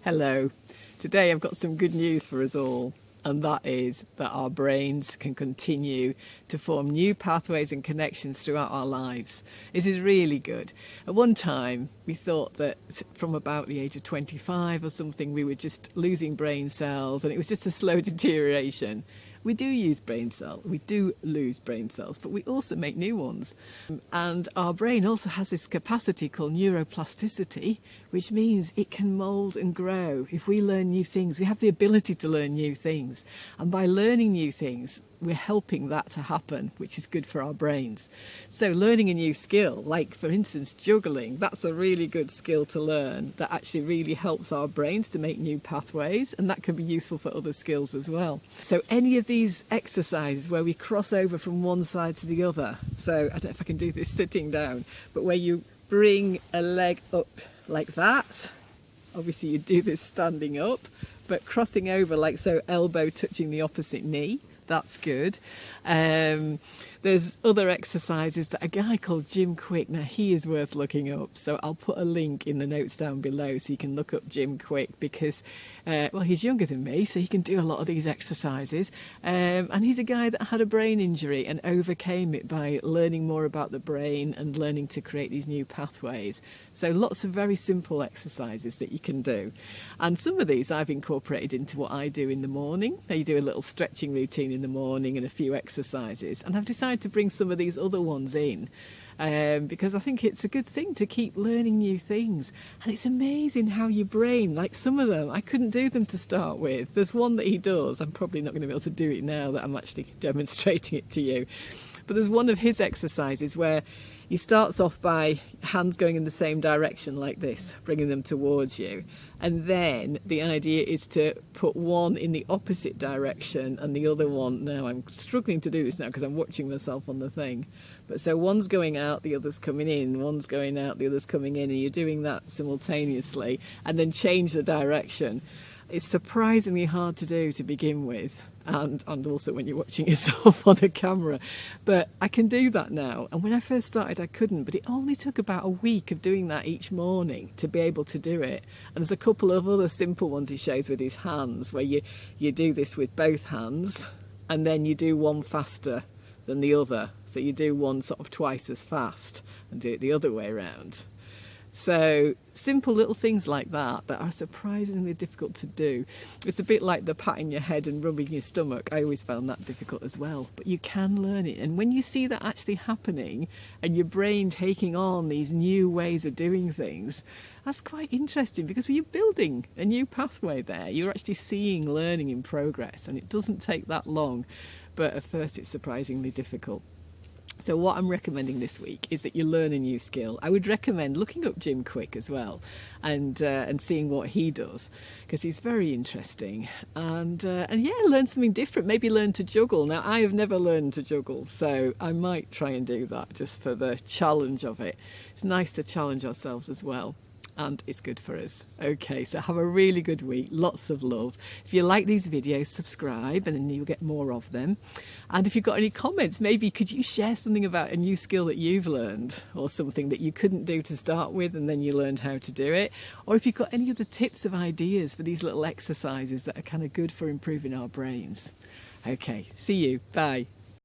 Hello. Today I've got some good news for us all, and that is that our brains can continue to form new pathways and connections throughout our lives. This is really good. At one time, we thought that from about the age of 25 or something, we were just losing brain cells and it was just a slow deterioration. We do lose brain cells, but we also make new ones. And our brain also has this capacity called neuroplasticity, which means it can mould and grow. If we learn new things, we have the ability to learn new things. And by learning new things, we're helping that to happen, which is good for our brains. So learning a new skill, like for instance juggling, that's a really good skill to learn that actually really helps our brains to make new pathways, and that can be useful for other skills as well. So any of these exercises where we cross over from one side to the other, so I don't know if I can do this sitting down, but where you bring a leg up like that, obviously you do this standing up, but crossing over like so, elbow touching the opposite knee. That's good. There's other exercises that a guy called Jim Kwik, now he is worth looking up, so I'll put a link in the notes down below so you can look up Jim Kwik because, well, he's younger than me, so he can do a lot of these exercises. And he's a guy that had a brain injury and overcame it by learning more about the brain and learning to create these new pathways. So lots of very simple exercises that you can do. And some of these I've incorporated into what I do in the morning. I do a little stretching routine in the morning and a few exercises. And I've decided to bring some of these other ones in because I think it's a good thing to keep learning new things. And it's amazing how your brain, like some of them, I couldn't do them to start with. There's one that he does. I'm probably not going to be able to do it now that I'm actually demonstrating it to you. But there's one of his exercises where he starts off by hands going in the same direction like this, bringing them towards you. And then the idea is to put one in the opposite direction and the other one, now I'm struggling to do this now because I'm watching myself on the thing. But so one's going out, the other's coming in, one's going out, the other's coming in, and you're doing that simultaneously and then change the direction. It's surprisingly hard to do to begin with, and also when you're watching yourself on a camera. But I can do that now. And when I first started, I couldn't. But it only took about a week of doing that each morning to be able to do it. And there's a couple of other simple ones he shows with his hands, where you do this with both hands, and then you do one faster than the other. So you do one sort of twice as fast and do it the other way around. So simple little things like that are surprisingly difficult to do. It's a bit like the patting your head and rubbing your stomach. I always found that difficult as well, but you can learn it. And when you see that actually happening and your brain taking on these new ways of doing things, that's quite interesting because when you're building a new pathway there, you're actually seeing learning in progress, and it doesn't take that long, but at first it's surprisingly difficult. So what I'm recommending this week is that you learn a new skill. I would recommend looking up Jim Kwik as well and seeing what he does, because he's very interesting. And yeah, learn something different. Maybe learn to juggle. Now, I have never learned to juggle, so I might try and do that just for the challenge of it. It's nice to challenge ourselves as well, and it's good for us. Okay, so have a really good week. Lots of love. If you like these videos, subscribe and then you'll get more of them. And if you've got any comments, maybe could you share something about a new skill that you've learned, or something that you couldn't do to start with and then you learned how to do it? Or if you've got any other tips of ideas for these little exercises that are kind of good for improving our brains. Okay, see you. Bye.